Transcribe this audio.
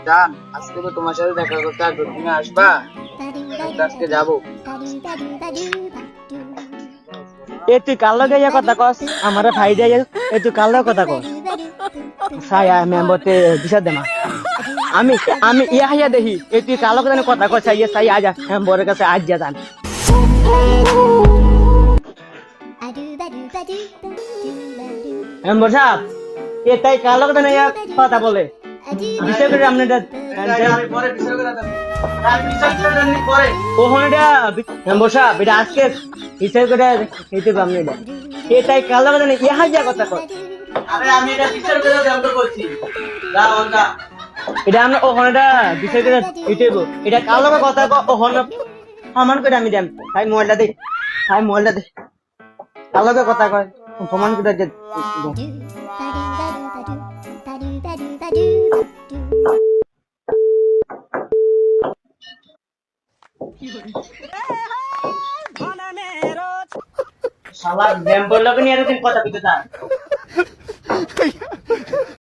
জান, আজকে তো তোমার সাথে দেখা করতে আসবো, তুমি আসবা? আজকে যাবো। এ তুই কার লগে ইয়া কথা কস আমারে ফাই দেয় এ তুই কার লগে কথা কস সাই মেম্বরতে দিশা দেমা আমি আমি ইয়া হাইয়া দেখি এ তুই কার লগে জানি কথা কস সাই আজা মেম্বরের কাছে আজ যা জান মেম্বর সাহেব এ তাই কার লগে জানি ইয়া কথা বলে বিষয় করে আপনি আমি পরে বিষয় করে দেব। আর বিষয় করে দেন পরে। ওখানে মেম্বর সাহেব এটা আজকে বিষয় করে নিতে পারবো না এ তাই কার লগে জানি ইয়া হাইয়া কথা কস আরে আমি এটা বিচার করে দেব তো বলছি। যা বন্ধা। এটা আমরা ওখানেটা বিষয় করে ইটেব এটা কার লগে কথা ওখানে সমান করে আমি দেম তাই মোবাইলটা দে কার লগে কথা কয় সমান করে দে শালা মেম্বার লগে নিয়ে এরকম কথা কইতে চায়